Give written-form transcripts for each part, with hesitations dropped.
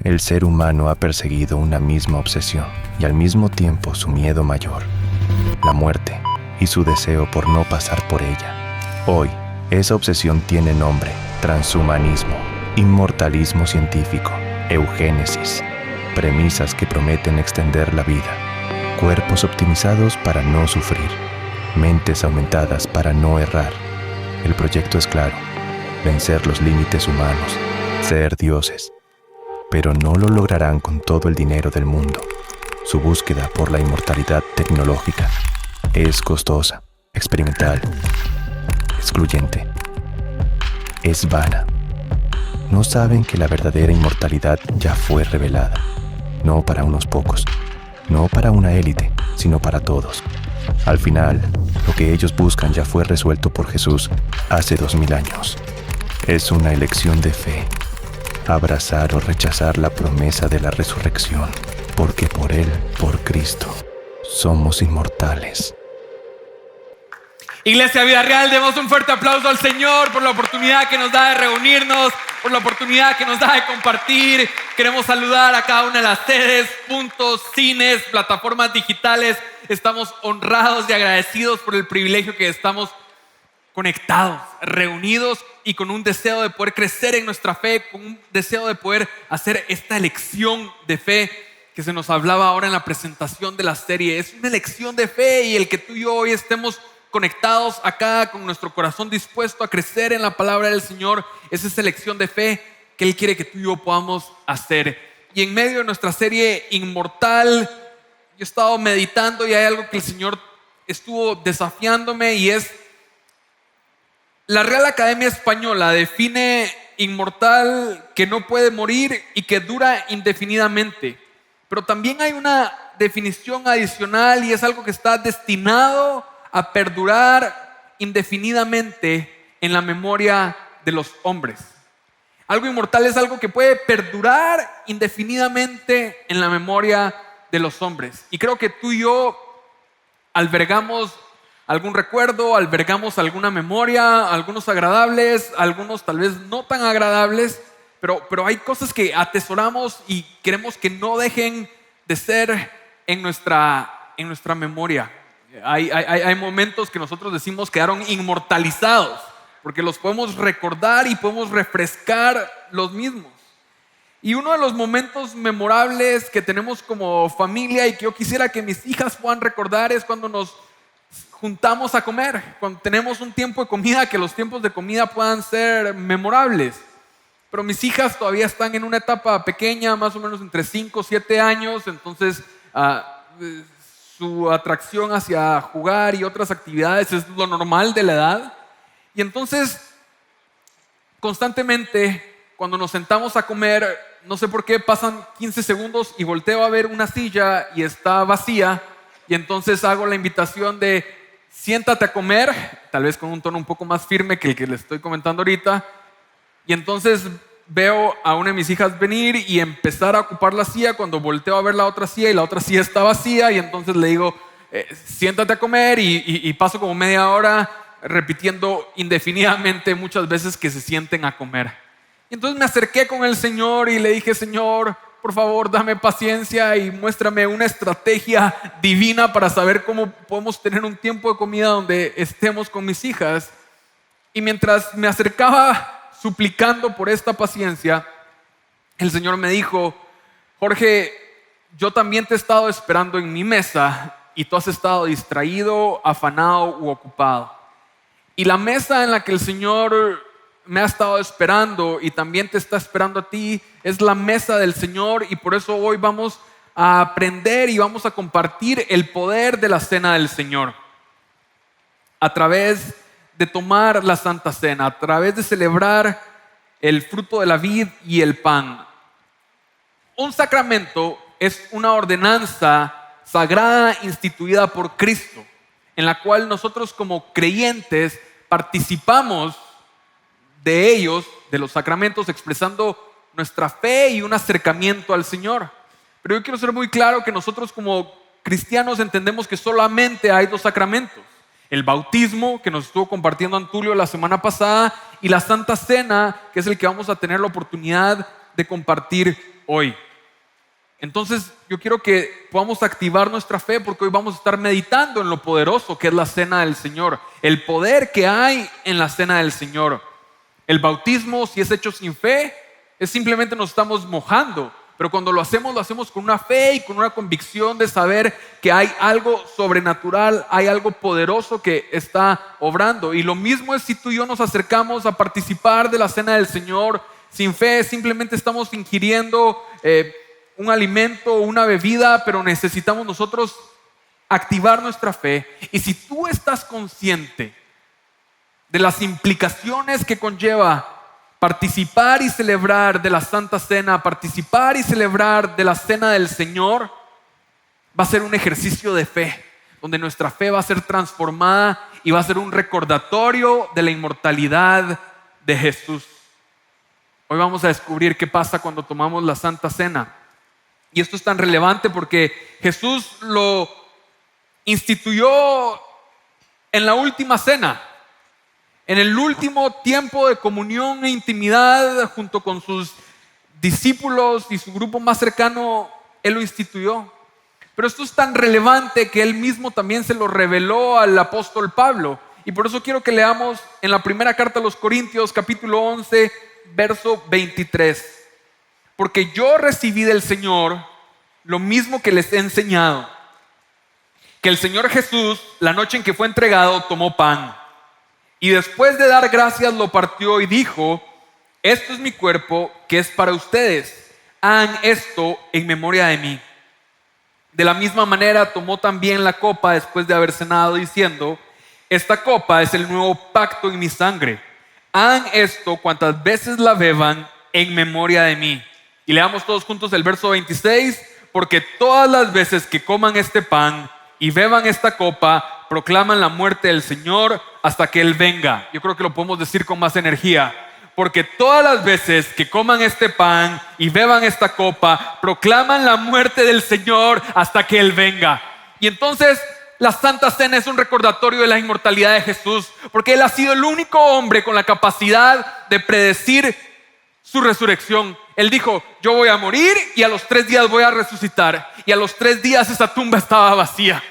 El ser humano ha perseguido una misma obsesión y al mismo tiempo su miedo mayor, la muerte y su deseo por no pasar por ella. Hoy, esa obsesión tiene nombre: transhumanismo, inmortalismo científico, eugénesis, premisas que prometen extender la vida, cuerpos optimizados para no sufrir, mentes aumentadas para no errar. El proyecto es claro: vencer los límites humanos, ser dioses. Pero no lo lograrán con todo el dinero del mundo. Su búsqueda por la inmortalidad tecnológica es costosa, experimental, excluyente. Es vana. No saben que la verdadera inmortalidad ya fue revelada. No para unos pocos, no para una élite, sino para todos. Al final, lo que ellos buscan ya fue resuelto por Jesús hace 2000 años. Es una elección de fe. Abrazar o rechazar la promesa de la resurrección, porque por Él, por Cristo, somos inmortales. Iglesia Vida Real, demos un fuerte aplauso al Señor por la oportunidad que nos da de reunirnos, por la oportunidad que nos da de compartir. Queremos saludar a cada una de las sedes, puntos, cines, plataformas digitales. Estamos honrados y agradecidos por el privilegio que estamos conectados, reunidos y con un deseo de poder crecer en nuestra fe, con un deseo de poder hacer esta elección de fe que se nos hablaba ahora en la presentación de la serie. Es una elección de fe, y el que tú y yo hoy estemos conectados acá con nuestro corazón dispuesto a crecer en la palabra del Señor es esa elección de fe que Él quiere que tú y yo podamos hacer. Y en medio de nuestra serie Inmortal, yo he estado meditando y hay algo que el Señor estuvo desafiándome, y es: la Real Academia Española define inmortal que no puede morir y que dura indefinidamente. Pero también hay una definición adicional, y es algo que está destinado a perdurar indefinidamente en la memoria de los hombres. Algo inmortal es algo que puede perdurar indefinidamente en la memoria de los hombres. Y creo que tú y yo albergamos algún recuerdo, albergamos alguna memoria, algunos agradables, algunos tal vez no tan agradables, pero hay cosas que atesoramos y queremos que no dejen de ser en nuestra memoria. Hay momentos que nosotros decimos quedaron inmortalizados, porque los podemos recordar y podemos refrescar los mismos. Y uno de los momentos memorables que tenemos como familia y que yo quisiera que mis hijas puedan recordar es cuando nos juntamos a comer, cuando tenemos un tiempo de comida, que los tiempos de comida puedan ser memorables. Pero mis hijas todavía están en una etapa pequeña, más o menos entre 5 y 7 años, entonces su atracción hacia jugar y otras actividades es lo normal de la edad. Y entonces, constantemente, cuando nos sentamos a comer, no sé por qué, pasan 15 segundos y volteo a ver una silla y está vacía, y entonces hago la invitación de: siéntate a comer, tal vez con un tono un poco más firme que el que le estoy comentando ahorita. Y entonces veo a una de mis hijas venir y empezar a ocupar la silla, cuando volteo a ver la otra silla y la otra silla está vacía, y entonces le digo: siéntate a comer, y paso como media hora repitiendo indefinidamente muchas veces que se sienten a comer. Y entonces me acerqué con el Señor y le dije: Señor, por favor, dame paciencia y muéstrame una estrategia divina para saber cómo podemos tener un tiempo de comida donde estemos con mis hijas. Y mientras me acercaba suplicando por esta paciencia, el Señor me dijo: Jorge, yo también te he estado esperando en mi mesa y tú has estado distraído, afanado u ocupado. Y la mesa en la que el Señor me ha estado esperando y también te está esperando a ti es la mesa del Señor, y por eso hoy vamos a aprender y vamos a compartir el poder de la cena del Señor a través de tomar la Santa Cena, a través de celebrar el fruto de la vid y el pan. Un sacramento es una ordenanza sagrada instituida por Cristo, en la cual nosotros como creyentes participamos de ellos, de los sacramentos, expresando nuestra fe y un acercamiento al Señor. Pero yo quiero ser muy claro que nosotros como cristianos entendemos que solamente hay 2 sacramentos: el bautismo, que nos estuvo compartiendo Antulio la semana pasada, y la Santa Cena, que es el que vamos a tener la oportunidad de compartir hoy. Entonces yo quiero que podamos activar nuestra fe, porque hoy vamos a estar meditando en lo poderoso que es la cena del Señor, el poder que hay en la cena del Señor. El bautismo, si es hecho sin fe, es simplemente nos estamos mojando, pero cuando lo hacemos con una fe y con una convicción de saber que hay algo sobrenatural, hay algo poderoso que está obrando. Y lo mismo es si tú y yo nos acercamos a participar de la cena del Señor sin fe, simplemente estamos ingiriendo un alimento, una bebida, pero necesitamos nosotros activar nuestra fe. Y si tú estás consciente de las implicaciones que conlleva participar y celebrar de la Santa Cena, participar y celebrar de la Cena del Señor, va a ser un ejercicio de fe, donde nuestra fe va a ser transformada y va a ser un recordatorio de la inmortalidad de Jesús. Hoy vamos a descubrir qué pasa cuando tomamos la Santa Cena. Y esto es tan relevante porque Jesús lo instituyó en la última cena. En el último tiempo de comunión e intimidad junto con sus discípulos y su grupo más cercano, Él lo instituyó. Pero esto es tan relevante que Él mismo también se lo reveló al apóstol Pablo. Y por eso quiero que leamos en la primera carta a los Corintios, capítulo 11, verso 23. Porque yo recibí del Señor lo mismo que les he enseñado. Que el Señor Jesús, la noche en que fue entregado, tomó pan. Y después de dar gracias lo partió y dijo: esto es mi cuerpo que es para ustedes. Hagan esto en memoria de mí. De la misma manera tomó también la copa después de haber cenado diciendo: esta copa es el nuevo pacto en mi sangre. Hagan esto cuantas veces la beban en memoria de mí. Y leamos todos juntos el verso 26. Porque todas las veces que coman este pan y beban esta copa, proclaman la muerte del Señor hasta que Él venga. Yo creo que lo podemos decir con más energía. Porque todas las veces que coman este pan y beban esta copa, proclaman la muerte del Señor hasta que Él venga. Y entonces la Santa Cena es un recordatorio de la inmortalidad de Jesús, porque Él ha sido el único hombre con la capacidad de predecir su resurrección. Él dijo: yo voy a morir y a los 3 días voy a resucitar. Y a los 3 días esa tumba estaba vacía.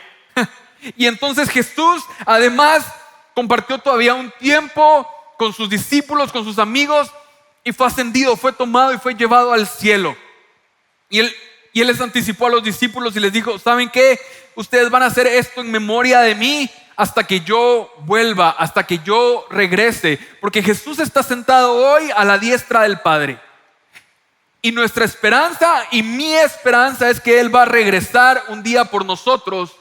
Y entonces Jesús además compartió todavía un tiempo con sus discípulos, con sus amigos, y fue ascendido, fue tomado y fue llevado al cielo. Y él les anticipó a los discípulos y les dijo: ¿saben qué? Ustedes van a hacer esto en memoria de mí hasta que yo vuelva, hasta que yo regrese. Porque Jesús está sentado hoy a la diestra del Padre. Y nuestra esperanza y mi esperanza es que Él va a regresar un día por nosotros,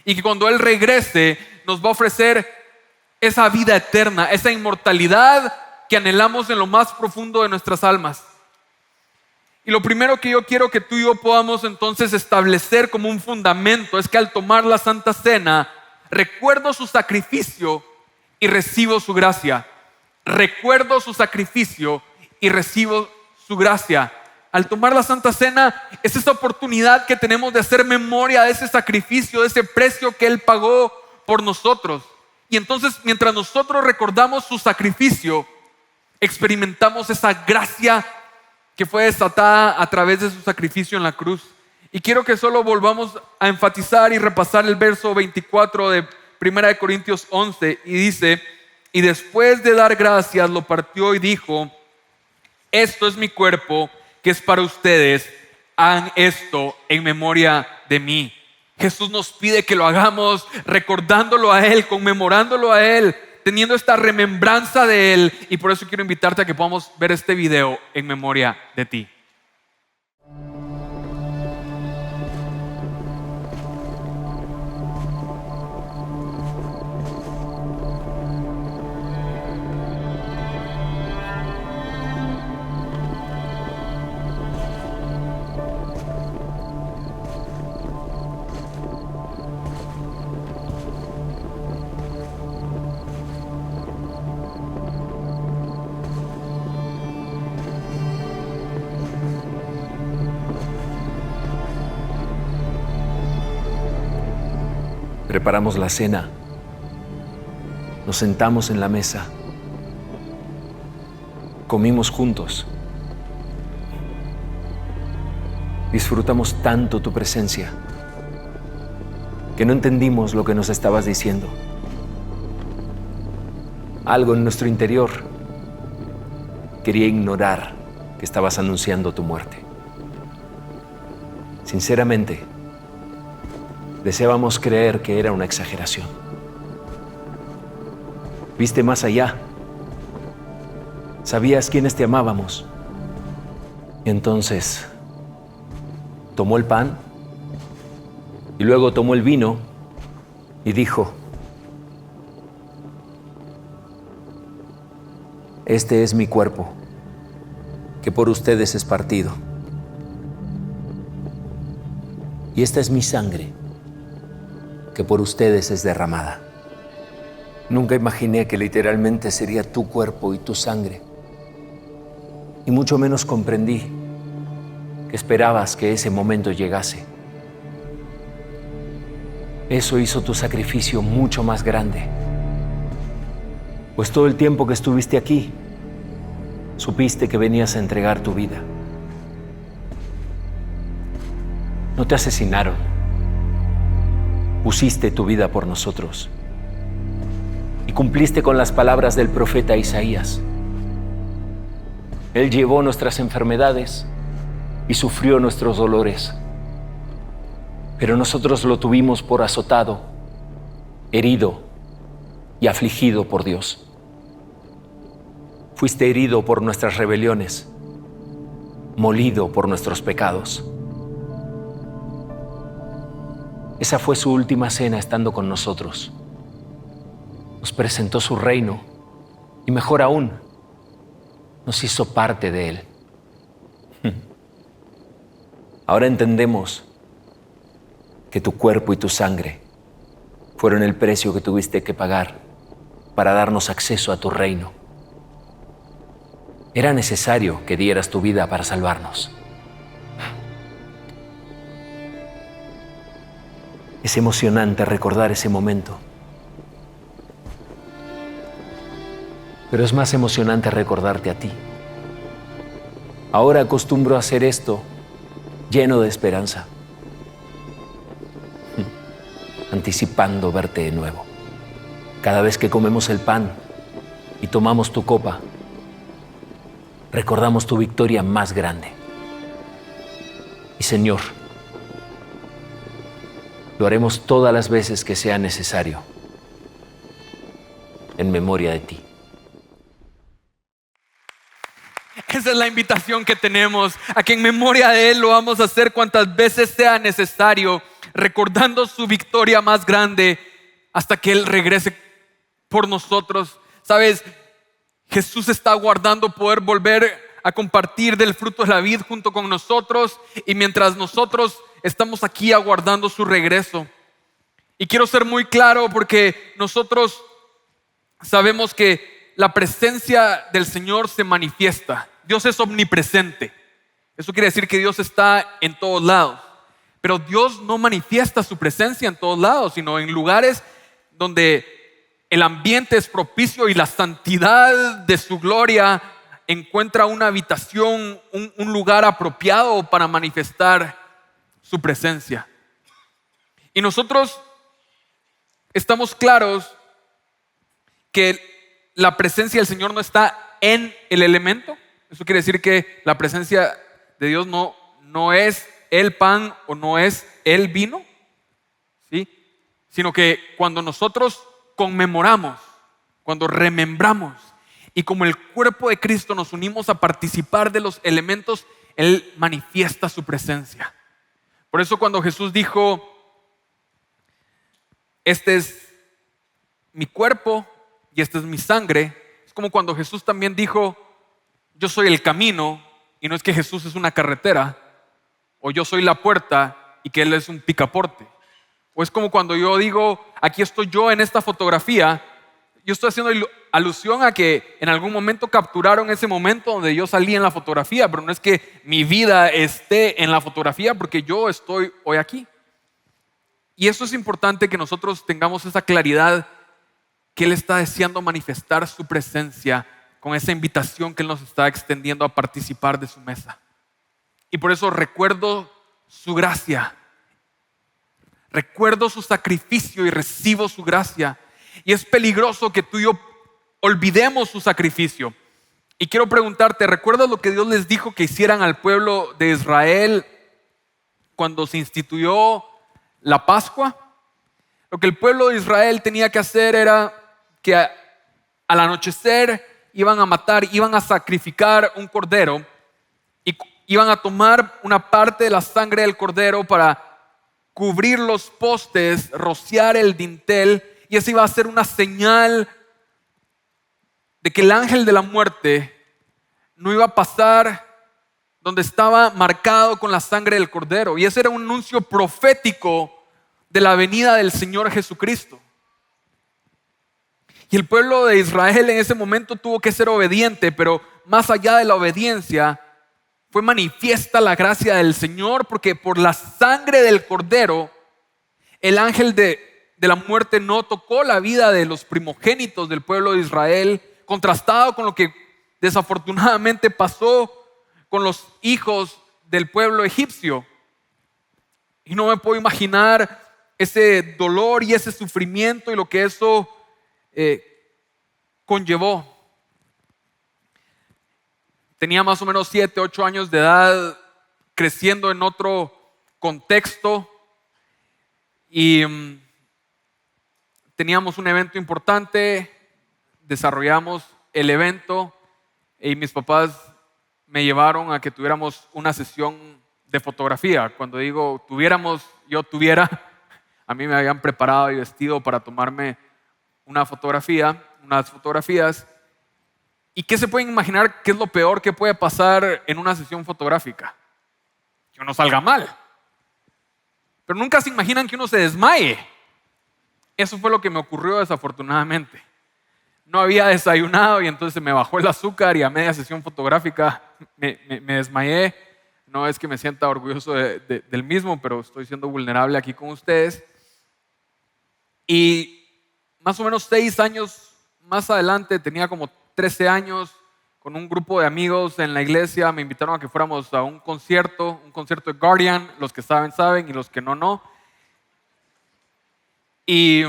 y que cuando Él regrese nos va a ofrecer esa vida eterna, esa inmortalidad que anhelamos en lo más profundo de nuestras almas. Y lo primero que yo quiero que tú y yo podamos entonces establecer como un fundamento es que al tomar la Santa Cena, recuerdo su sacrificio y recibo su gracia. Recuerdo su sacrificio y recibo su gracia. Al tomar la Santa Cena es esa oportunidad que tenemos de hacer memoria de ese sacrificio, de ese precio que Él pagó por nosotros. Y entonces, mientras nosotros recordamos su sacrificio, experimentamos esa gracia que fue desatada a través de su sacrificio en la cruz. Y quiero que solo volvamos a enfatizar y repasar el verso 24 de 1 Corintios 11. Y dice: y después de dar gracias lo partió y dijo: esto es mi cuerpo que es para ustedes. Hagan esto en memoria de mí. Jesús nos pide que lo hagamos recordándolo a Él, conmemorándolo a Él, teniendo esta remembranza de Él. Y por eso quiero invitarte a que podamos ver este video en memoria de ti. Preparamos la cena, nos sentamos en la mesa, comimos juntos. Disfrutamos tanto tu presencia que no entendimos lo que nos estabas diciendo. Algo en nuestro interior quería ignorar que estabas anunciando tu muerte. Sinceramente, deseábamos creer que era una exageración. Viste más allá. Sabías quiénes te amábamos. Y entonces tomó el pan y luego tomó el vino y dijo: este es mi cuerpo, que por ustedes es partido. Y esta es mi sangre, que por ustedes es derramada. Nunca imaginé que literalmente sería tu cuerpo y tu sangre. Y mucho menos comprendí que esperabas que ese momento llegase. Eso hizo tu sacrificio mucho más grande. Pues todo el tiempo que estuviste aquí, supiste que venías a entregar tu vida. No te asesinaron. Pusiste tu vida por nosotros. Y cumpliste con las palabras del profeta Isaías. Él llevó nuestras enfermedades y sufrió nuestros dolores. Pero nosotros lo tuvimos por azotado, herido y afligido por Dios. Fuiste herido por nuestras rebeliones, molido por nuestros pecados. Esa fue su última cena estando con nosotros. Nos presentó su reino y, mejor aún, nos hizo parte de él. Ahora entendemos que tu cuerpo y tu sangre fueron el precio que tuviste que pagar para darnos acceso a tu reino. Era necesario que dieras tu vida para salvarnos. Es emocionante recordar ese momento. Pero es más emocionante recordarte a ti. Ahora acostumbro a hacer esto lleno de esperanza, anticipando verte de nuevo. Cada vez que comemos el pan y tomamos tu copa, recordamos tu victoria más grande. Y Señor, lo haremos todas las veces que sea necesario, en memoria de ti. Esa es la invitación que tenemos, a que en memoria de Él lo vamos a hacer cuantas veces sea necesario, recordando su victoria más grande hasta que Él regrese por nosotros. ¿Sabes? Jesús está aguardando poder volver a compartir del fruto de la vid junto con nosotros, y mientras nosotros estamos aquí aguardando su regreso. Y quiero ser muy claro, porque nosotros sabemos que la presencia del Señor se manifiesta. Dios es omnipresente. Eso quiere decir que Dios está en todos lados. Pero Dios no manifiesta su presencia en todos lados, sino en lugares donde el ambiente es propicio y la santidad de su gloria encuentra una habitación, un lugar apropiado para manifestar su presencia. Y nosotros estamos claros que la presencia del Señor no está en el elemento. Eso quiere decir que la presencia de Dios no es el pan o no es el vino, ¿sí? Sino que cuando nosotros conmemoramos, cuando remembramos y como el cuerpo de Cristo nos unimos a participar de los elementos, Él manifiesta su presencia. Por eso cuando Jesús dijo: este es mi cuerpo y esta es mi sangre, es como cuando Jesús también dijo: yo soy el camino, y no es que Jesús es una carretera, o yo soy la puerta y que Él es un picaporte. O es como cuando yo digo: aquí estoy yo en esta fotografía. Yo estoy haciendo alusión a que en algún momento capturaron ese momento donde yo salí en la fotografía, pero no es que mi vida esté en la fotografía, porque yo estoy hoy aquí. Y eso es importante, que nosotros tengamos esa claridad, que Él está deseando manifestar su presencia con esa invitación que Él nos está extendiendo a participar de su mesa. Y por eso recuerdo su gracia. Recuerdo su sacrificio y recibo su gracia. Y es peligroso que tú y yo olvidemos su sacrificio. Y quiero preguntarte, ¿recuerdas lo que Dios les dijo que hicieran al pueblo de Israel cuando se instituyó la Pascua? Lo que el pueblo de Israel tenía que hacer era que al anochecer iban a matar, iban a sacrificar un cordero y iban a tomar una parte de la sangre del cordero para cubrir los postes, rociar el dintel, y esa iba a ser una señal de que el ángel de la muerte no iba a pasar donde estaba marcado con la sangre del cordero. Y ese era un anuncio profético de la venida del Señor Jesucristo. Y el pueblo de Israel en ese momento tuvo que ser obediente, pero más allá de la obediencia, fue manifiesta la gracia del Señor, porque por la sangre del cordero, el ángel de la muerte no tocó la vida de los primogénitos del pueblo de Israel, contrastado con lo que desafortunadamente pasó con los hijos del pueblo egipcio. Y no me puedo imaginar ese dolor y ese sufrimiento y lo que eso conllevó. Tenía más o menos 7, 8 años de edad, creciendo en otro contexto, y teníamos un evento importante, desarrollamos el evento y mis papás me llevaron a que tuviéramos una sesión de fotografía. Cuando digo tuviéramos, yo tuviera, a mí me habían preparado y vestido para tomarme unas fotografías. ¿Y qué se pueden imaginar qué es lo peor que puede pasar en una sesión fotográfica? Que uno salga mal. Pero nunca se imaginan que uno se desmaye. Eso fue lo que me ocurrió desafortunadamente. No había desayunado y entonces me bajó el azúcar y a media sesión fotográfica me desmayé. No es que me sienta orgulloso del mismo, pero estoy siendo vulnerable aquí con ustedes. Y más o menos 6 años más adelante, tenía como 13 años, con un grupo de amigos en la iglesia, me invitaron a que fuéramos a un concierto de Guardian. Los que saben, saben, y los que no, no. Y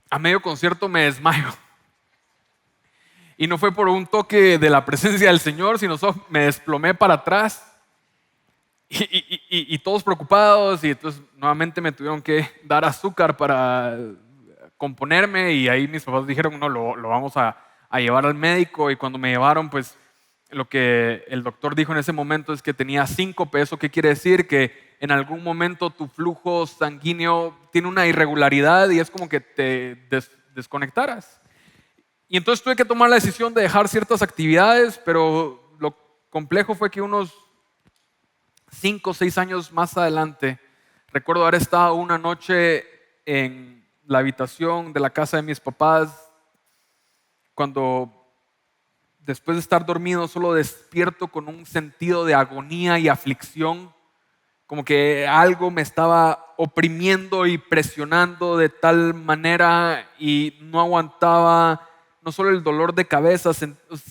a medio concierto me desmayo. Y no fue por un toque de la presencia del Señor, sino me desplomé para atrás. Y todos preocupados, y entonces nuevamente me tuvieron que dar azúcar para componerme, y ahí mis papás dijeron, no, lo vamos a llevar al médico. Y cuando me llevaron, pues lo que el doctor dijo en ese momento es que tenía síncope. ¿Eso qué quiere decir? Que en algún momento tu flujo sanguíneo tiene una irregularidad y es como que te desconectaras. Y entonces tuve que tomar la decisión de dejar ciertas actividades, pero lo complejo fue que unos 5 o 6 años más adelante, recuerdo haber estado una noche en la habitación de la casa de mis papás, cuando después de estar dormido solo despierto con un sentido de agonía y aflicción, como que algo me estaba oprimiendo y presionando de tal manera y no aguantaba. No solo el dolor de cabeza,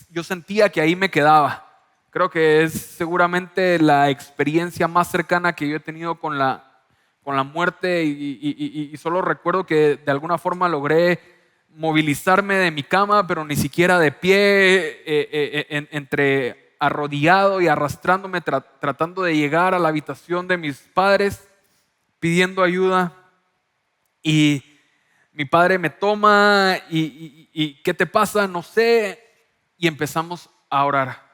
yo sentía que ahí me quedaba. Creo que es seguramente la experiencia más cercana que yo he tenido con la muerte, y solo recuerdo que de alguna forma logré movilizarme de mi cama, pero ni siquiera de pie, entre arrodillado y arrastrándome, tratando de llegar a la habitación de mis padres, pidiendo ayuda. Y mi padre me toma y ¿qué te pasa? No sé. Y empezamos a orar.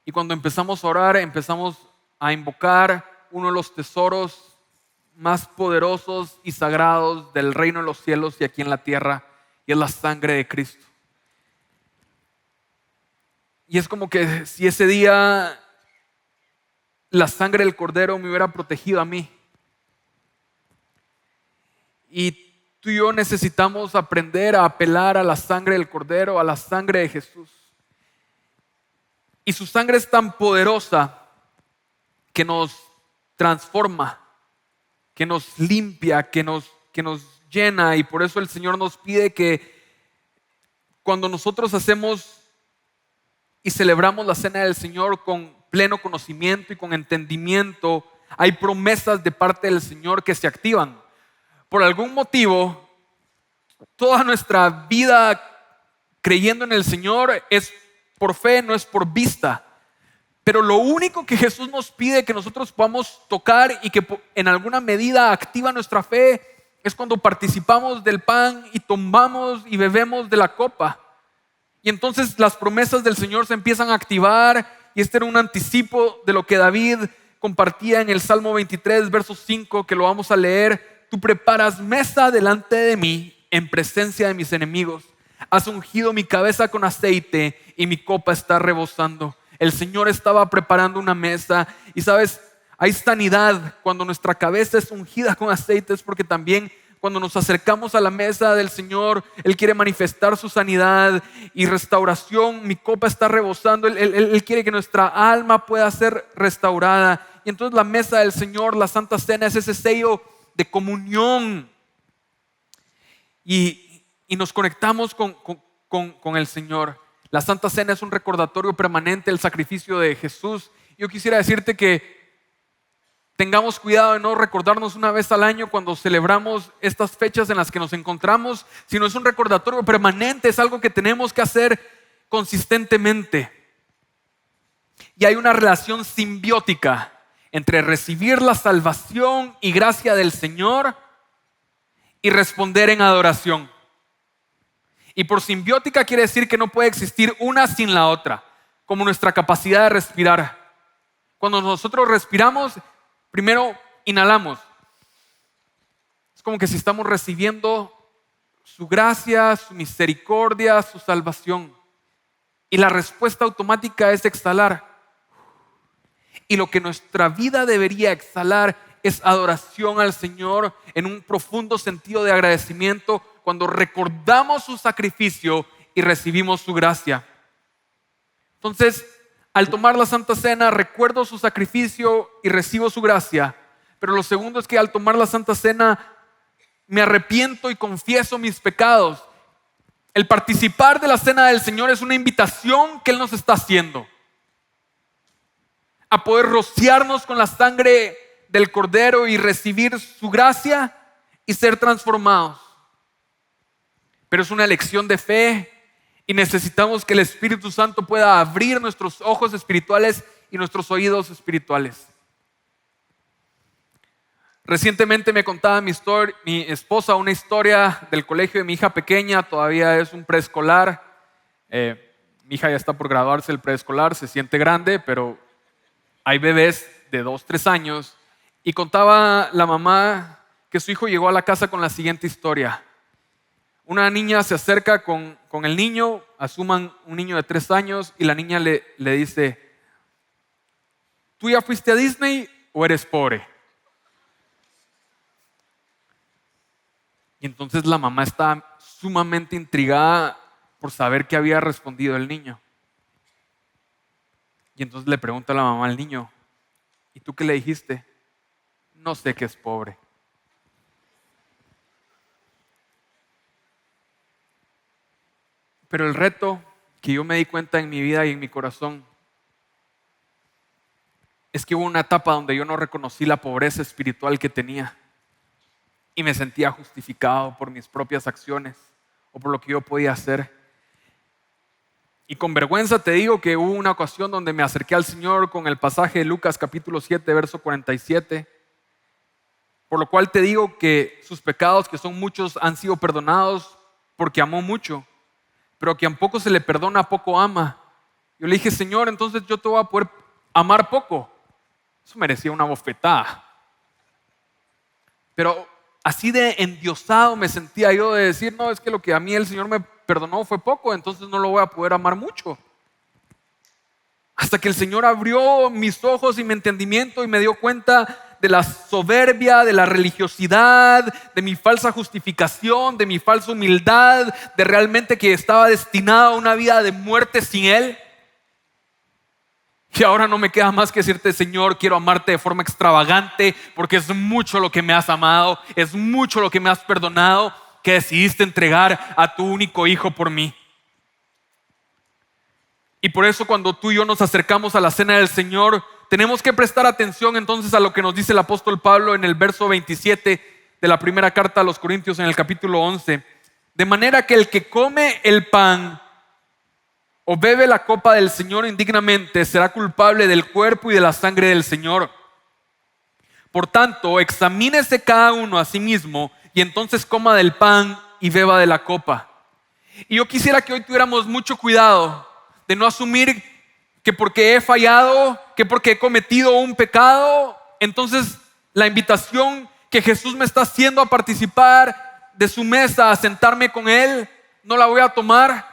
Y cuando empezamos a orar, empezamos a invocar uno de los tesoros más poderosos y sagrados del reino de los cielos y aquí en la tierra, y es la sangre de Cristo. Y es como que si ese día la sangre del cordero me hubiera protegido a mí. Y tú y yo necesitamos aprender a apelar a la sangre del cordero, a la sangre de Jesús. Y su sangre es tan poderosa que nos transforma, que nos limpia, que nos llena. Y por eso el Señor nos pide que cuando nosotros hacemos y celebramos la cena del Señor con pleno conocimiento y con entendimiento, hay promesas de parte del Señor que se activan. Por algún motivo, toda nuestra vida creyendo en el Señor es por fe, no es por vista. Pero lo único que Jesús nos pide que nosotros podamos tocar y que en alguna medida activa nuestra fe es cuando participamos del pan y tomamos y bebemos de la copa. Y entonces las promesas del Señor se empiezan a activar, y este era un anticipo de lo que David compartía en el Salmo 23, verso 5, que lo vamos a leer. Tú preparas mesa delante de mí en presencia de mis enemigos. Has ungido mi cabeza con aceite y mi copa está rebosando. El Señor estaba preparando una mesa, y sabes, hay sanidad cuando nuestra cabeza es ungida con aceite. Es porque también cuando nos acercamos a la mesa del Señor, Él quiere manifestar su sanidad y restauración. Mi copa está rebosando. Él quiere que nuestra alma pueda ser restaurada. Y entonces la mesa del Señor, la Santa Cena, es ese sello de comunión. Y nos conectamos con el Señor. La Santa Cena es un recordatorio permanente del sacrificio de Jesús. Yo quisiera decirte que tengamos cuidado de no recordarnos una vez al año cuando celebramos estas fechas en las que nos encontramos, sino es un recordatorio permanente, es algo que tenemos que hacer consistentemente. Y hay una relación simbiótica entre recibir la salvación y gracia del Señor y responder en adoración. Y por simbiótica quiere decir que no puede existir una sin la otra, como nuestra capacidad de respirar. Cuando nosotros respiramos, primero inhalamos. Es como que si estamos recibiendo su gracia, su misericordia, su salvación. Y la respuesta automática es exhalar. Y lo que nuestra vida debería exhalar es adoración al Señor en un profundo sentido de agradecimiento cuando recordamos su sacrificio y recibimos su gracia. Entonces, al tomar la Santa Cena, recuerdo su sacrificio y recibo su gracia. Pero lo segundo es que al tomar la Santa Cena, me arrepiento y confieso mis pecados. El participar de la Cena del Señor es una invitación que Él nos está haciendo a poder rociarnos con la sangre del Cordero y recibir su gracia y ser transformados. Pero es una elección de fe. Y necesitamos que el Espíritu Santo pueda abrir nuestros ojos espirituales y nuestros oídos espirituales. Recientemente me contaba mi esposa una historia del colegio de mi hija pequeña. Todavía es un preescolar. Mi hija ya está por graduarse del preescolar, se siente grande, pero hay bebés de 2, 3 años. Y contaba la mamá que su hijo llegó a la casa con la siguiente historia. Una niña se acerca con el niño, asuman un niño de 3 años, y la niña le dice: ¿tú ya fuiste a Disney o eres pobre? Y entonces la mamá está sumamente intrigada por saber qué había respondido el niño. Y entonces le pregunta a la mamá al niño: ¿y tú qué le dijiste? No sé qué es pobre. Pero el reto que yo me di cuenta en mi vida y en mi corazón es que hubo una etapa donde yo no reconocí la pobreza espiritual que tenía y me sentía justificado por mis propias acciones o por lo que yo podía hacer. Y con vergüenza te digo que hubo una ocasión donde me acerqué al Señor con el pasaje de Lucas capítulo 7, verso 47, por lo cual te digo que sus pecados, que son muchos, han sido perdonados porque amó mucho. Pero a quien poco se le perdona, poco ama. Yo le dije: Señor, entonces yo te voy a poder amar poco. Eso merecía una bofetada. Pero así de endiosado me sentía yo de decir: no, es que lo que a mí el Señor me perdonó fue poco, entonces no lo voy a poder amar mucho. Hasta que el Señor abrió mis ojos y mi entendimiento y me dio cuenta de la soberbia, de la religiosidad, de mi falsa justificación, de mi falsa humildad, de realmente que estaba destinado a una vida de muerte sin Él. Y ahora no me queda más que decirte: Señor, quiero amarte de forma extravagante, porque es mucho lo que me has amado, es mucho lo que me has perdonado, que decidiste entregar a tu único Hijo por mí. Y por eso cuando tú y yo nos acercamos a la cena del Señor, tenemos que prestar atención entonces a lo que nos dice el apóstol Pablo en el verso 27 de la primera carta a los Corintios en el capítulo 11. De manera que el que come el pan o bebe la copa del Señor indignamente será culpable del cuerpo y de la sangre del Señor. Por tanto, examínese cada uno a sí mismo y entonces coma del pan y beba de la copa. Y yo quisiera que hoy tuviéramos mucho cuidado de no asumir que porque he fallado, que porque he cometido un pecado, entonces la invitación que Jesús me está haciendo a participar de su mesa, a sentarme con Él, no la voy a tomar.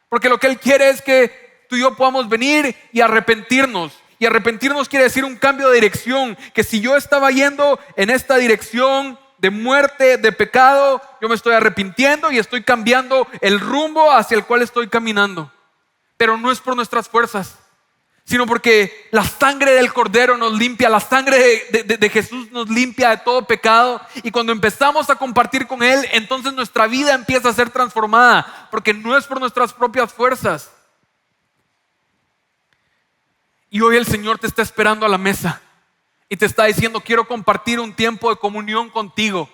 Porque lo que Él quiere es que tú y yo podamos venir y arrepentirnos. Y arrepentirnos quiere decir un cambio de dirección. Que si yo estaba yendo en esta dirección de muerte, de pecado, yo me estoy arrepintiendo y estoy cambiando el rumbo hacia el cual estoy caminando. Pero no es por nuestras fuerzas, sino porque la sangre del Cordero nos limpia, la sangre de Jesús nos limpia de todo pecado. Y cuando empezamos a compartir con Él, entonces nuestra vida empieza a ser transformada, porque no es por nuestras propias fuerzas. Y hoy el Señor te está esperando a la mesa y te está diciendo: quiero compartir un tiempo de comunión contigo.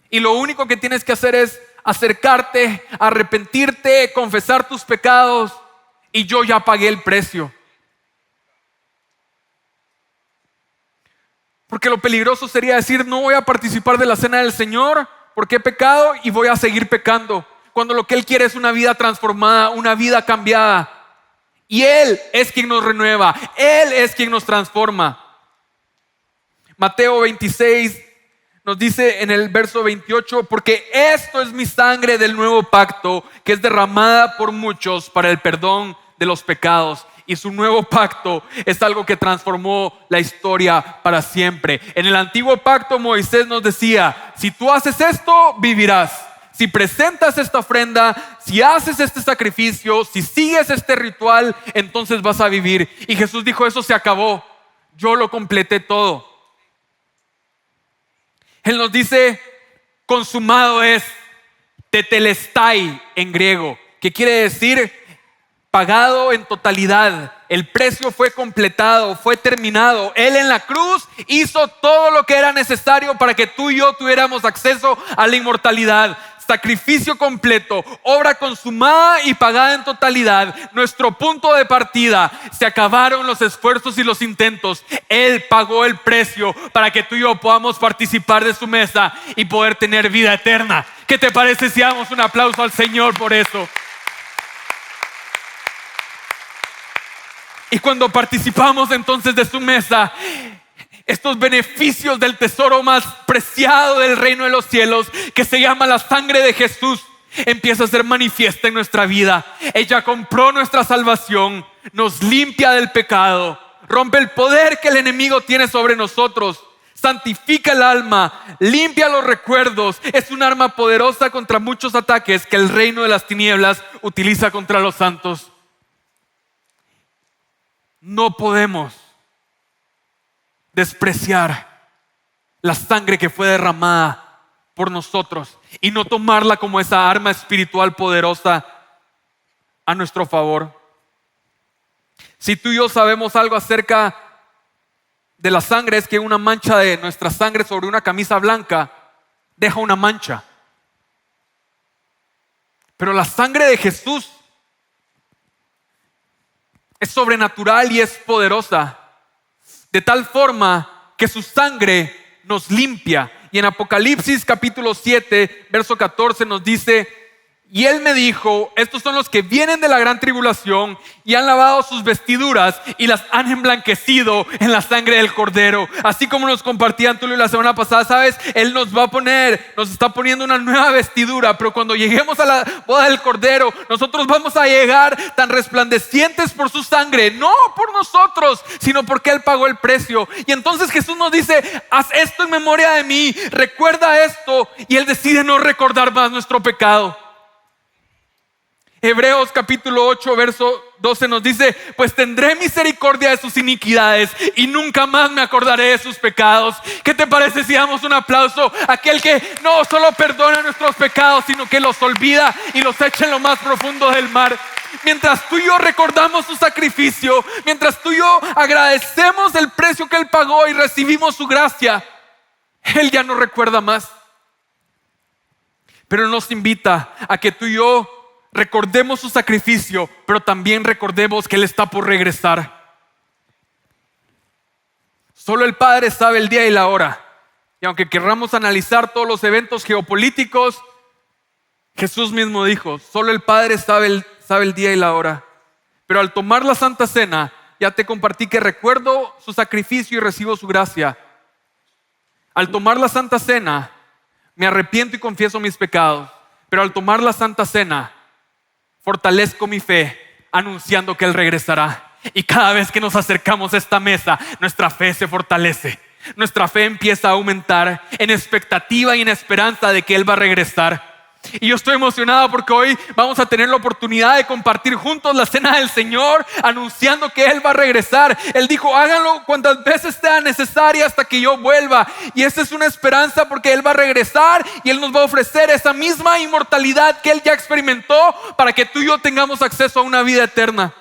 Y lo único que tienes que hacer es acercarte, arrepentirte, confesar tus pecados, y yo ya pagué el precio. Porque lo peligroso sería decir: no voy a participar de la cena del Señor porque he pecado y voy a seguir pecando, cuando lo que Él quiere es una vida transformada, una vida cambiada. Y Él es quien nos renueva, Él es quien nos transforma. Mateo 26 nos dice en el verso 28: porque esto es mi sangre del nuevo pacto, que es derramada por muchos para el perdón de los pecados. Y su nuevo pacto es algo que transformó la historia para siempre. En el antiguo pacto Moisés nos decía: si tú haces esto, vivirás. Si presentas esta ofrenda, si haces este sacrificio, si sigues este ritual, entonces vas a vivir. Y Jesús dijo: eso se acabó, yo lo completé todo. Él nos dice: consumado es, tetelestai en griego, que quiere decir pagado en totalidad. El precio fue completado, fue terminado. Él en la cruz hizo todo lo que era necesario para que tú y yo tuviéramos acceso a la inmortalidad. Sacrificio completo, obra consumada y pagada en totalidad. Nuestro punto de partida. Se acabaron los esfuerzos y los intentos. Él pagó el precio para que tú y yo podamos participar de su mesa y poder tener vida eterna. ¿Qué te parece si damos un aplauso al Señor por eso? Y cuando participamos entonces de su mesa, estos beneficios del tesoro más preciado del reino de los cielos, que se llama la sangre de Jesús, empieza a ser manifiesta en nuestra vida. Ella compró nuestra salvación, nos limpia del pecado, rompe el poder que el enemigo tiene sobre nosotros, santifica el alma, limpia los recuerdos. Es un arma poderosa contra muchos ataques que el reino de las tinieblas utiliza contra los santos. No podemos despreciar la sangre que fue derramada por nosotros y no tomarla como esa arma espiritual poderosa a nuestro favor. Si tú y yo sabemos algo acerca de la sangre, es que una mancha de nuestra sangre sobre una camisa blanca deja una mancha. Pero la sangre de Jesús es sobrenatural y es poderosa, de tal forma que su sangre nos limpia. Y en Apocalipsis capítulo 7, verso 14 nos dice: y Él me dijo: estos son los que vienen de la gran tribulación y han lavado sus vestiduras y las han emblanquecido en la sangre del Cordero. Así como nos compartía Tulio la semana pasada, ¿sabes? Él nos está poniendo una nueva vestidura, pero cuando lleguemos a la boda del Cordero, nosotros vamos a llegar tan resplandecientes por su sangre, no por nosotros, sino porque Él pagó el precio. Y entonces Jesús nos dice: haz esto en memoria de mí, recuerda esto. Y Él decide no recordar más nuestro pecado. Hebreos capítulo 8 verso 12 nos dice: pues tendré misericordia de sus iniquidades y nunca más me acordaré de sus pecados. ¿Qué te parece si damos un aplauso a aquel que no solo perdona nuestros pecados, sino que los olvida y los echa en lo más profundo del mar? mientras tú y yo recordamos su sacrificio, mientras tú y yo agradecemos el precio que Él pagó y recibimos su gracia, Él ya no recuerda más. Pero nos invita a que tú y yo recordemos su sacrificio, pero también recordemos que Él está por regresar. Solo el Padre sabe el día y la hora. Y aunque querramos analizar todos los eventos geopolíticos, Jesús mismo dijo, solo el Padre sabe el día y la hora. Pero al tomar la Santa Cena, ya te compartí que recuerdo su sacrificio y recibo su gracia. Al tomar la Santa Cena, me arrepiento y confieso mis pecados. Pero al tomar la Santa Cena, fortalezco mi fe, anunciando que Él regresará. Y cada vez que nos acercamos a esta mesa, nuestra fe se fortalece. Nuestra fe empieza a aumentar en expectativa y en esperanza de que Él va a regresar. Y yo estoy emocionado porque hoy vamos a tener la oportunidad de compartir juntos la cena del Señor, anunciando que Él va a regresar. Él dijo, háganlo cuantas veces sea necesaria hasta que yo vuelva. Y esa es una esperanza porque Él va a regresar y Él nos va a ofrecer esa misma inmortalidad que Él ya experimentó para que tú y yo tengamos acceso a una vida eterna.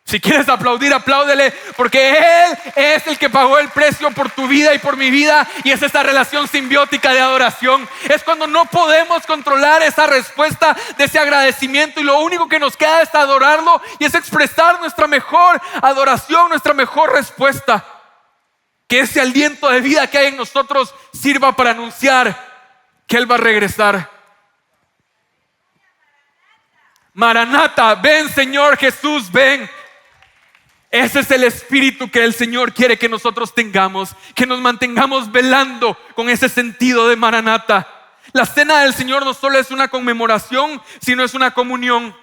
Si quieres aplaudir, apláudele, porque Él es el que pagó el precio por tu vida y por mi vida. Y es esa relación simbiótica de adoración. Es cuando no podemos controlar esa respuesta de ese agradecimiento y lo único que nos queda es adorarlo y es expresar nuestra mejor adoración, nuestra mejor respuesta. Que ese aliento de vida que hay en nosotros sirva para anunciar que Él va a regresar. Maranata, ven Señor Jesús, ven. Ese es el espíritu que el Señor quiere que nosotros tengamos, que nos mantengamos velando con ese sentido de Maranata. La cena del Señor no solo es una conmemoración, sino es una comunión.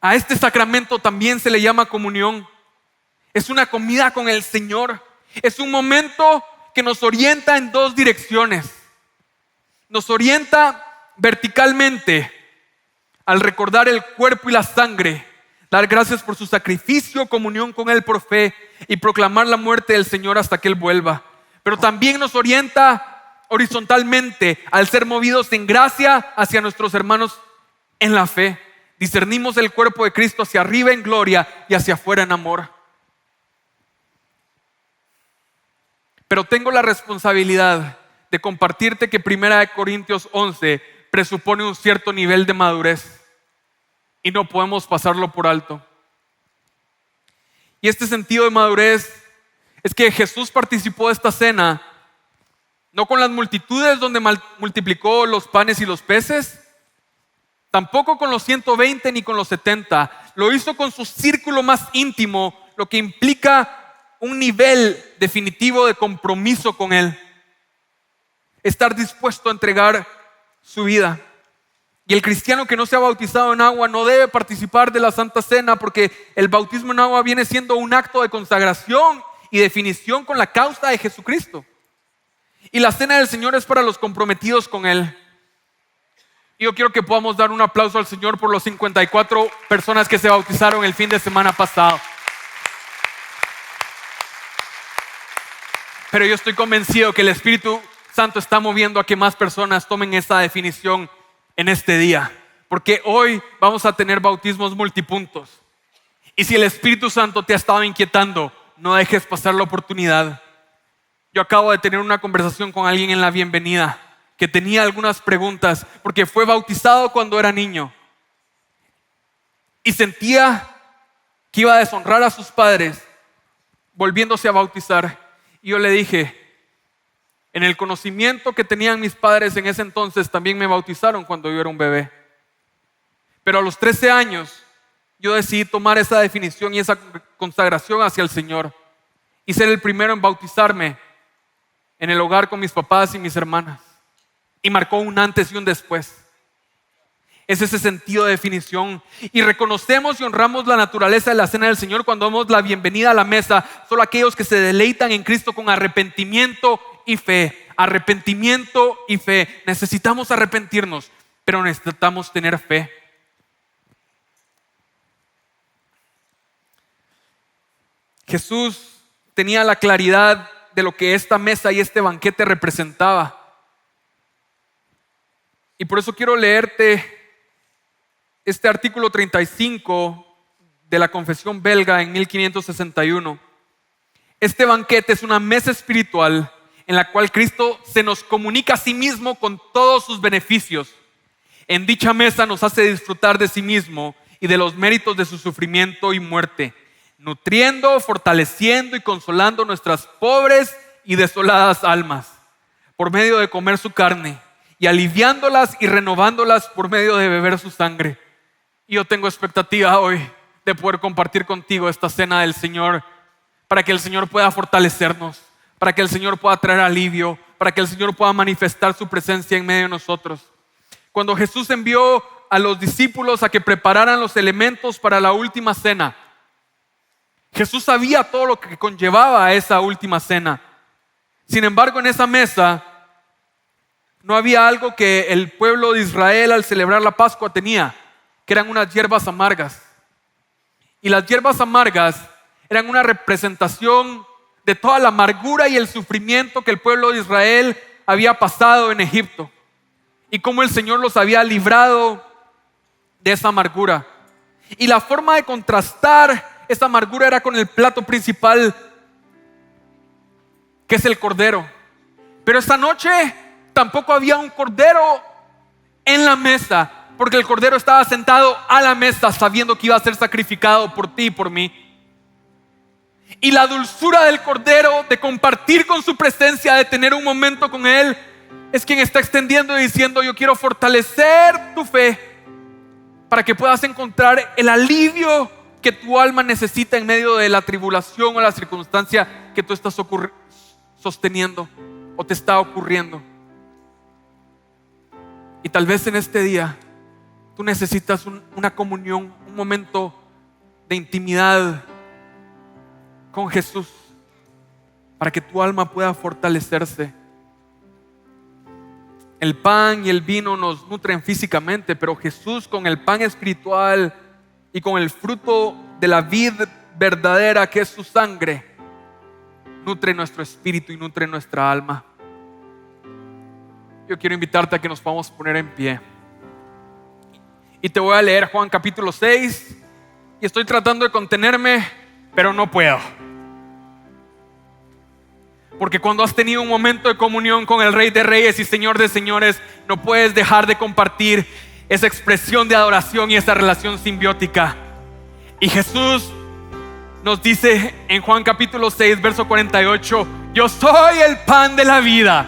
A este sacramento también se le llama comunión. Es una comida con el Señor. Es un momento que nos orienta en dos direcciones. Nos orienta verticalmente al recordar el cuerpo y la sangre, dar gracias por su sacrificio, comunión con Él por fe y proclamar la muerte del Señor hasta que Él vuelva. Pero también nos orienta horizontalmente al ser movidos en gracia hacia nuestros hermanos en la fe. Discernimos el cuerpo de Cristo hacia arriba en gloria y hacia afuera en amor. Pero tengo la responsabilidad de compartirte que 1 Corintios 11 presupone un cierto nivel de madurez. Y no podemos pasarlo por alto. Y este sentido de madurez es que Jesús participó de esta cena no con las multitudes donde multiplicó los panes y los peces, tampoco con los 120 ni con los 70. Lo hizo con su círculo más íntimo, lo que implica un nivel definitivo de compromiso con Él. Estar dispuesto a entregar su vida. Y el cristiano que no se ha bautizado en agua no debe participar de la Santa Cena porque el bautismo en agua viene siendo un acto de consagración y definición con la causa de Jesucristo. Y la Cena del Señor es para los comprometidos con Él. Y yo quiero que podamos dar un aplauso al Señor por los 54 personas que se bautizaron el fin de semana pasado. Pero yo estoy convencido que el Espíritu Santo está moviendo a que más personas tomen esa definición en este día, porque hoy vamos a tener bautismos multipuntos. Y si el Espíritu Santo te ha estado inquietando, no dejes pasar la oportunidad. Yo acabo de tener una conversación con alguien en la bienvenida que tenía algunas preguntas porque fue bautizado cuando era niño y sentía que iba a deshonrar a sus padres volviéndose a bautizar. Y yo le dije, en el conocimiento que tenían mis padres en ese entonces, también me bautizaron cuando yo era un bebé. Pero a los 13 años, yo decidí tomar esa definición y esa consagración hacia el Señor y ser el primero en bautizarme en el hogar con mis papás y mis hermanas. Y marcó un antes y un después. Es ese sentido de definición. Y reconocemos y honramos la naturaleza de la cena del Señor cuando damos la bienvenida a la mesa. Solo aquellos que se deleitan en Cristo con arrepentimiento y fe. Arrepentimiento y fe. Necesitamos arrepentirnos, pero necesitamos tener fe. Jesús tenía la claridad de lo que esta mesa y este banquete representaba. Y por eso quiero leerte este artículo 35 de la Confesión Belga en 1561. Este banquete es una mesa espiritual en la cual Cristo se nos comunica a sí mismo con todos sus beneficios. En dicha mesa nos hace disfrutar de sí mismo y de los méritos de su sufrimiento y muerte, nutriendo, fortaleciendo y consolando nuestras pobres y desoladas almas por medio de comer su carne y aliviándolas y renovándolas por medio de beber su sangre. Y yo tengo expectativa hoy de poder compartir contigo esta cena del Señor, para que el Señor pueda fortalecernos, para que el Señor pueda traer alivio, para que el Señor pueda manifestar su presencia en medio de nosotros. Cuando Jesús envió a los discípulos a que prepararan los elementos para la última cena, Jesús sabía todo lo que conllevaba a esa última cena. Sin embargo, en esa mesa no había algo que el pueblo de Israel al celebrar la Pascua tenía, que eran unas hierbas amargas. Y las hierbas amargas eran una representación de toda la amargura y el sufrimiento que el pueblo de Israel había pasado en Egipto y cómo el Señor los había librado de esa amargura. Y la forma de contrastar esa amargura era con el plato principal, que es el cordero. Pero esta noche tampoco había un cordero en la mesa, porque el cordero estaba sentado a la mesa sabiendo que iba a ser sacrificado por ti y por mí. Y la dulzura del cordero, de compartir con su presencia, de tener un momento con Él, es quien está extendiendo y diciendo: yo quiero fortalecer tu fe para que puedas encontrar el alivio que tu alma necesita en medio de la tribulación o la circunstancia que tú estás sosteniendo o te está ocurriendo. Y tal vez en este día tú necesitas una comunión, un momento de intimidad con Jesús para que tu alma pueda fortalecerse. El pan y el vino nos nutren físicamente, pero Jesús, con el pan espiritual y con el fruto de la vid verdadera, que es su sangre, nutre nuestro espíritu y nutre nuestra alma. Yo quiero invitarte a que nos podamos poner en pie. Y te voy a leer Juan capítulo 6. Y estoy tratando de contenerme, pero no puedo. Porque cuando has tenido un momento de comunión con el Rey de Reyes y Señor de Señores, no puedes dejar de compartir esa expresión de adoración y esa relación simbiótica. Y Jesús nos dice en Juan capítulo 6, verso 48: yo soy el pan de la vida.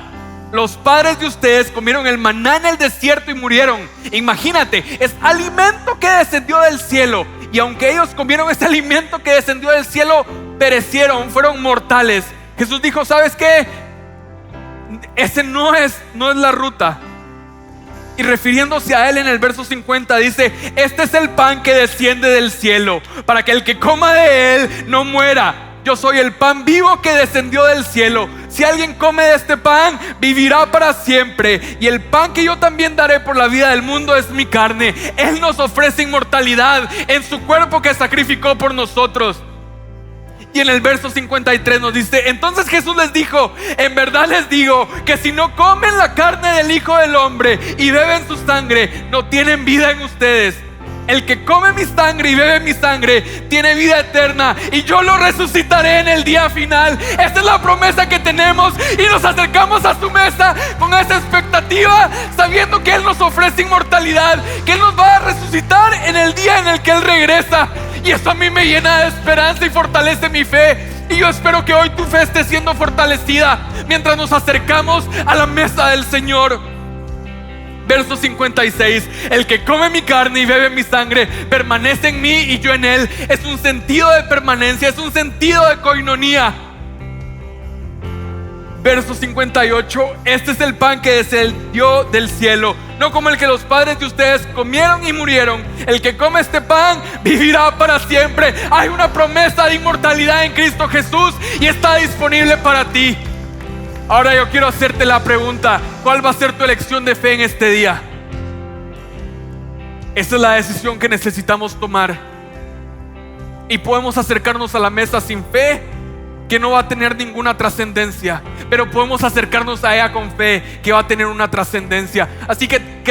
Los padres de ustedes comieron el maná en el desierto y murieron. Imagínate, es alimento que descendió del cielo. Y aunque ellos comieron ese alimento que descendió del cielo, perecieron, fueron mortales. Jesús dijo: ¿sabes qué? Ese no es la ruta. Y refiriéndose a él en el verso 50 dice: este es el pan que desciende del cielo, para que el que coma de él no muera. Yo soy el pan vivo que descendió del cielo. Si alguien come de este pan, vivirá para siempre. Y el pan que yo también daré por la vida del mundo es mi carne. Él nos ofrece inmortalidad en su cuerpo que sacrificó por nosotros. Y en el verso 53 nos dice: entonces Jesús les dijo: en verdad les digo que si no comen la carne del Hijo del Hombre y beben su sangre, no tienen vida en ustedes. El que come mi sangre y bebe mi sangre tiene vida eterna, y yo lo resucitaré en el día final. Esta es la promesa que tenemos, y nos acercamos a su mesa con esa expectativa, sabiendo que Él nos ofrece inmortalidad, que Él nos va a resucitar en el día en el que Él regresa. Y eso a mí me llena de esperanza y fortalece mi fe. Y yo espero que hoy tu fe esté siendo fortalecida mientras nos acercamos a la mesa del Señor. Verso 56: el que come mi carne y bebe mi sangre permanece en mí y yo en él. Es un sentido de permanencia, es un sentido de coinonía. Verso 58: este es el pan que descendió del cielo, no como el que los padres de ustedes comieron y murieron. El que come este pan vivirá para siempre. Hay una promesa de inmortalidad en Cristo Jesús y está disponible para ti. Ahora yo quiero hacerte la pregunta: ¿cuál va a ser tu elección de fe en este día? Esa es la decisión que necesitamos tomar. Y podemos acercarnos a la mesa sin fe, que no va a tener ninguna trascendencia, pero podemos acercarnos a ella con fe, que va a tener una trascendencia. Así que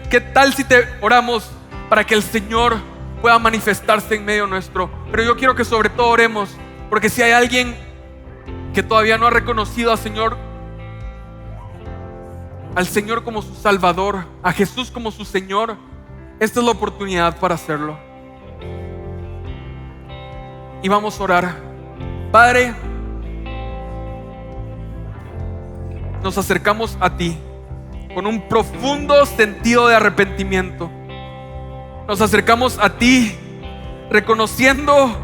¿qué tal si te oramos para que el Señor pueda manifestarse en medio nuestro. Pero yo quiero que sobre todo oremos, porque si hay alguien que todavía no ha reconocido al Señor como su Salvador, a Jesús como su Señor, esta es la oportunidad para hacerlo. Y vamos a orar. Padre, nos acercamos a ti con un profundo sentido de arrepentimiento. Nos acercamos a ti reconociendo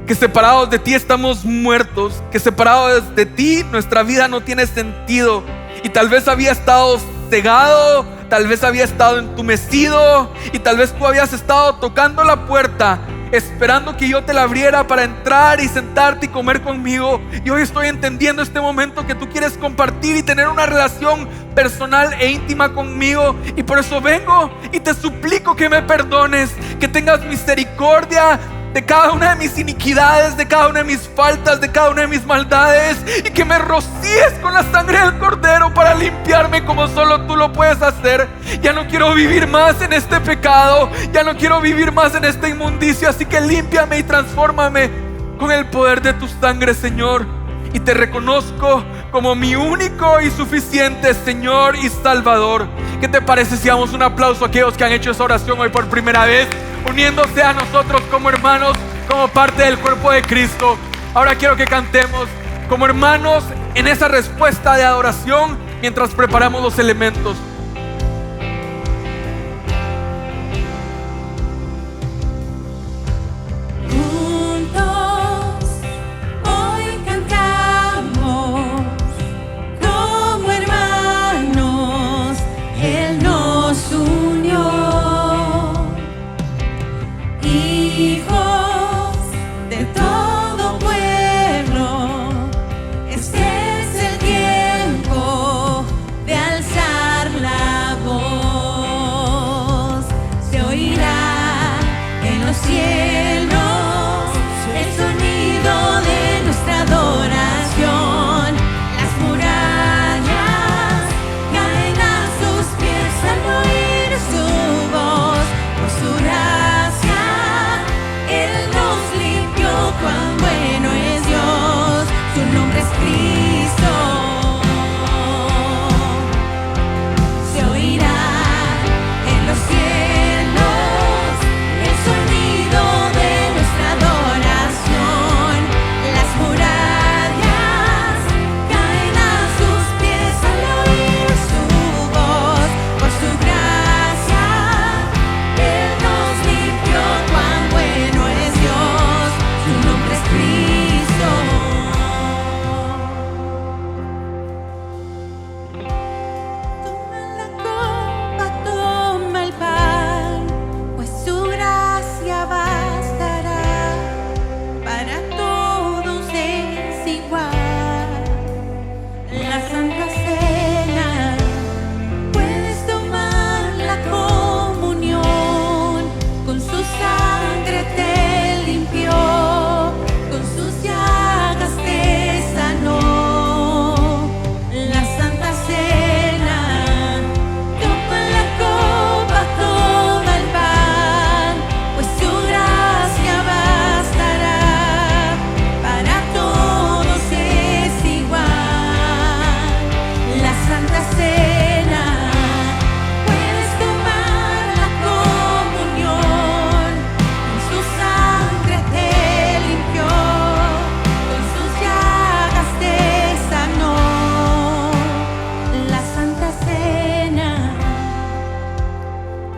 que separados de ti estamos muertos, que separados de ti nuestra vida no tiene sentido. Y tal vez había estado cegado, tal vez había estado entumecido, y tal vez tú habías estado tocando la puerta esperando que yo te la abriera para entrar y sentarte y comer conmigo. Y hoy estoy entendiendo este momento que tú quieres compartir y tener una relación personal e íntima conmigo. Y por eso vengo y te suplico que me perdones, que tengas misericordia de cada una de mis iniquidades, de cada una de mis faltas, de cada una de mis maldades, y que me rocíes con la sangre del Cordero para limpiarme como solo tú lo puedes hacer. Ya no quiero vivir más en este pecado, ya no quiero vivir más en esta inmundicia, así que límpiame y transfórmame con el poder de tu sangre, Señor. Y te reconozco como mi único y suficiente Señor y Salvador. ¿Qué te parece si damos un aplauso a aquellos que han hecho esa oración hoy por primera vez, uniéndose a nosotros como hermanos, como parte del cuerpo de Cristo? Ahora quiero que cantemos como hermanos en esa respuesta de adoración mientras preparamos los elementos.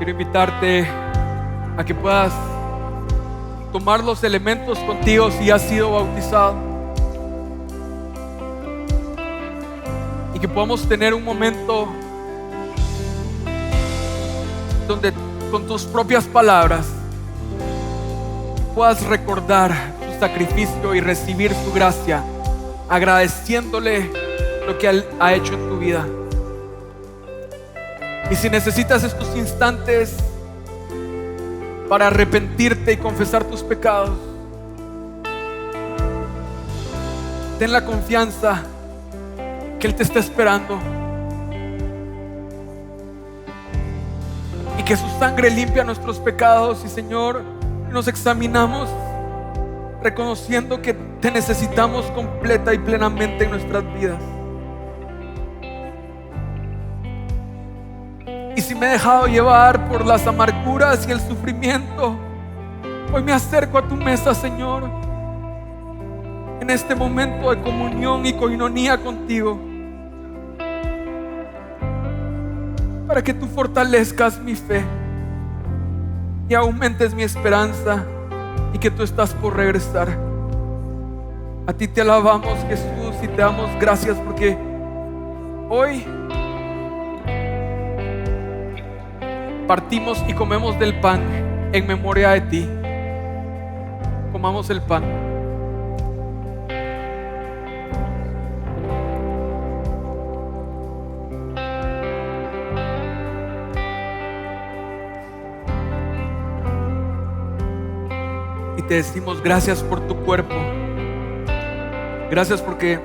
Invitarte a que puedas tomar los elementos contigo si has sido bautizado, y que podamos tener un momento donde con tus propias palabras puedas recordar su sacrificio y recibir su gracia, agradeciéndole lo que Él ha hecho en tu vida. Y si necesitas estos instantes para arrepentirte y confesar tus pecados, ten la confianza que Él te está esperando y que su sangre limpia nuestros pecados. Y Señor, nos examinamos reconociendo que te necesitamos completa y plenamente en nuestras vidas. Y si me he dejado llevar por las amarguras y el sufrimiento, hoy me acerco a tu mesa, Señor, en este momento de comunión y coinonía contigo, para que tú fortalezcas mi fe y aumentes mi esperanza, y que tú estás por regresar. A ti te alabamos, Jesús, y te damos gracias porque hoy partimos y comemos del pan en memoria de ti. Comamos el pan. Y te decimos gracias por tu cuerpo. Gracias porque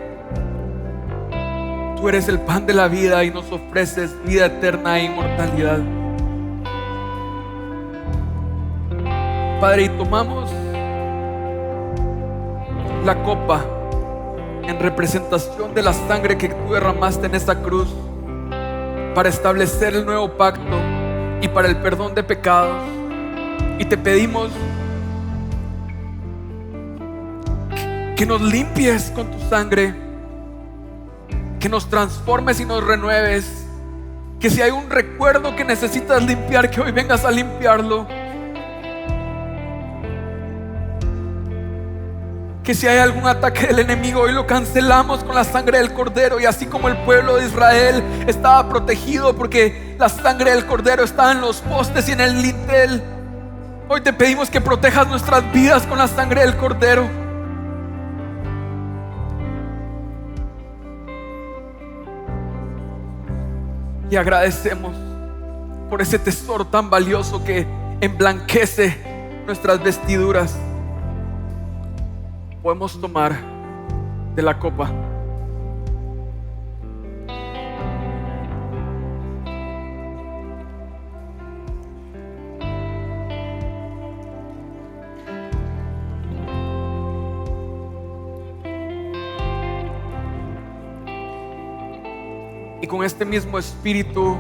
tú eres el pan de la vida y nos ofreces vida eterna e inmortalidad. Padre, y tomamos la copa en representación de la sangre que tú derramaste en esa cruz para establecer el nuevo pacto y para el perdón de pecados. Y te pedimos que nos limpies con tu sangre, que nos transformes y nos renueves, que si hay un recuerdo que necesitas limpiar, que hoy vengas a limpiarlo, que si hay algún ataque del enemigo, hoy lo cancelamos con la sangre del Cordero. Y así como el pueblo de Israel estaba protegido porque la sangre del Cordero estaba en los postes y en el lintel, hoy te pedimos que protejas nuestras vidas con la sangre del Cordero. Y agradecemos por ese tesoro tan valioso que emblanquece nuestras vestiduras. Podemos tomar de la copa. Y con este mismo espíritu,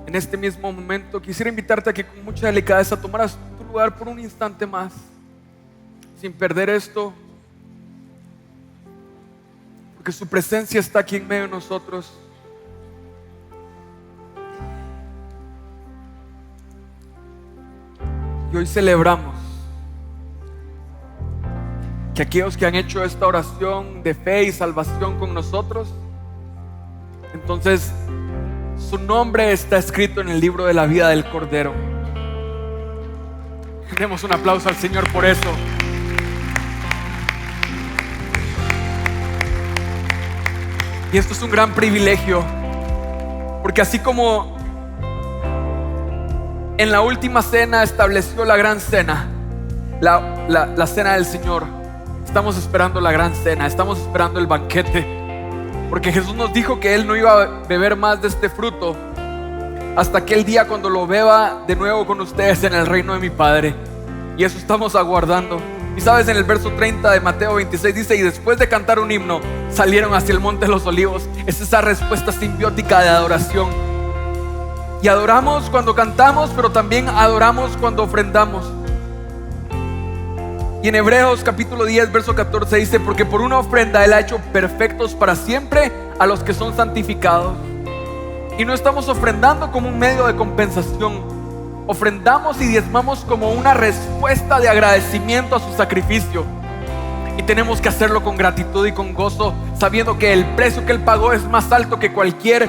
en este mismo momento, quisiera invitarte a que con mucha delicadeza tomaras tu lugar por un instante más, sin perder esto, porque su presencia está aquí en medio de nosotros. Y hoy celebramos que aquellos que han hecho esta oración de fe y salvación con nosotros, entonces su nombre está escrito en el libro de la vida del Cordero. Demos un aplauso al Señor por eso. Y esto es un gran privilegio, porque así como en la última cena estableció la gran cena, la cena del Señor, estamos esperando la gran cena, estamos esperando el banquete, porque Jesús nos dijo que Él no iba a beber más de este fruto hasta aquel día cuando lo beba de nuevo con ustedes en el reino de mi Padre. Y eso estamos aguardando. Y sabes, en el verso 30 de Mateo 26 dice: y después de cantar un himno, salieron hacia el monte de los olivos. Es esa respuesta simbiótica de adoración. Y adoramos cuando cantamos, pero también adoramos cuando ofrendamos. Y en Hebreos capítulo 10 verso 14 dice: porque por una ofrenda Él ha hecho perfectos para siempre a los que son santificados. Y no estamos ofrendando como un medio de compensación. Ofrendamos y diezmamos como una respuesta de agradecimiento a su sacrificio. Y tenemos que hacerlo con gratitud y con gozo, sabiendo que el precio que Él pagó es más alto que cualquier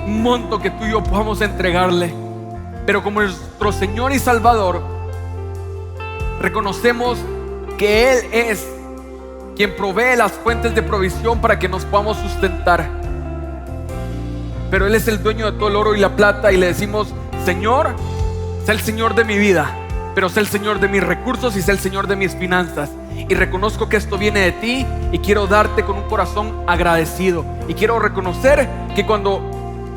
monto que tú y yo podamos entregarle. Pero como nuestro Señor y Salvador, reconocemos que Él es quien provee las fuentes de provisión para que nos podamos sustentar. Pero Él es el dueño de todo el oro y la plata, y le decimos: Señor, sé el Señor de mi vida, pero sé el Señor de mis recursos y sé el Señor de mis finanzas. Y reconozco que esto viene de ti y quiero darte con un corazón agradecido. Y quiero reconocer que cuando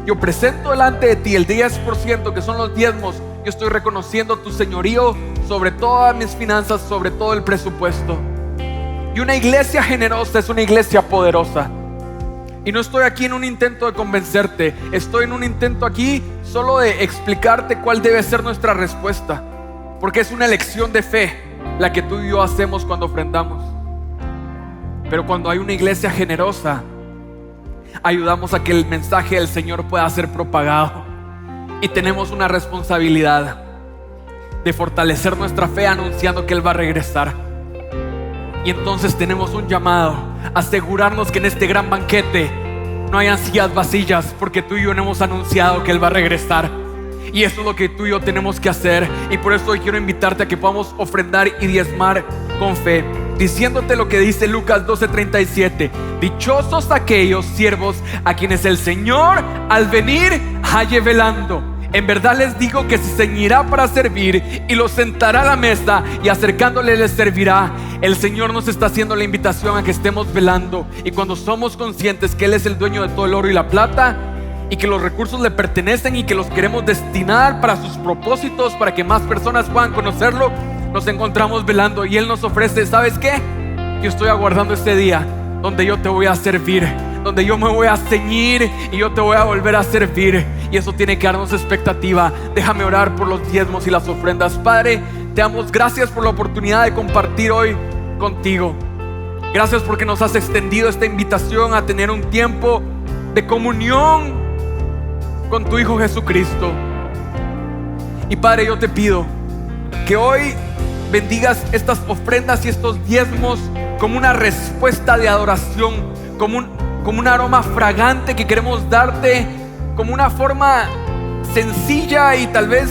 yo presento delante de ti el 10% que son los diezmos. Yo estoy reconociendo tu señorío sobre todas mis finanzas, sobre todo el presupuesto. Y una iglesia generosa es una iglesia poderosa. Y no estoy aquí en un intento de convencerte, estoy en un intento aquí solo de explicarte cuál debe ser nuestra respuesta, porque es una elección de fe la que tú y yo hacemos cuando ofrendamos. Pero cuando hay una iglesia generosa, ayudamos a que el mensaje del Señor pueda ser propagado. Y tenemos una responsabilidad de fortalecer nuestra fe anunciando que Él va a regresar. Y entonces tenemos un llamado a asegurarnos que en este gran banquete no hayan sillas vacías, porque tú y yo no hemos anunciado que Él va a regresar. Y eso es lo que tú y yo tenemos que hacer. Y por eso hoy quiero invitarte a que podamos ofrendar y diezmar con fe, diciéndote lo que dice Lucas 12:37: dichosos aquellos siervos a quienes el Señor al venir halle velando. En verdad les digo que se ceñirá para servir y los sentará a la mesa y acercándole les servirá. El Señor nos está haciendo la invitación a que estemos velando, y cuando somos conscientes que Él es el dueño de todo el oro y la plata, y que los recursos le pertenecen y que los queremos destinar para sus propósitos, para que más personas puedan conocerlo, nos encontramos velando. Y Él nos ofrece, ¿sabes qué? Yo estoy aguardando este día donde yo te voy a servir, donde yo me voy a ceñir y yo te voy a volver a servir. Y eso tiene que darnos expectativa. Déjame orar por los diezmos y las ofrendas. Padre, te damos gracias por la oportunidad de compartir hoy contigo. Gracias porque nos has extendido esta invitación a tener un tiempo de comunión con tu Hijo Jesucristo. Y Padre, yo te pido que hoy bendigas estas ofrendas y estos diezmos como una respuesta de adoración, como un aroma fragante que queremos darte, como una forma sencilla, y tal vez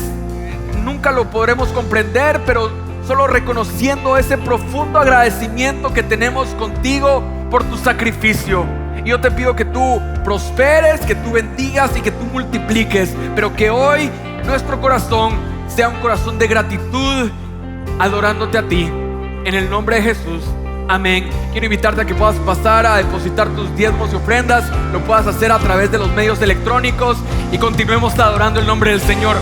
nunca lo podremos comprender, pero solo reconociendo ese profundo agradecimiento que tenemos contigo por tu sacrificio. Y yo te pido que tú prosperes, que tú bendigas y que tú multipliques, pero que hoy nuestro corazón sea un corazón de gratitud, adorándote a ti, en el nombre de Jesús. Amén. Quiero invitarte a que puedas pasar a depositar tus diezmos y ofrendas. Lo puedas hacer a través de los medios electrónicos y continuemos adorando el nombre del Señor.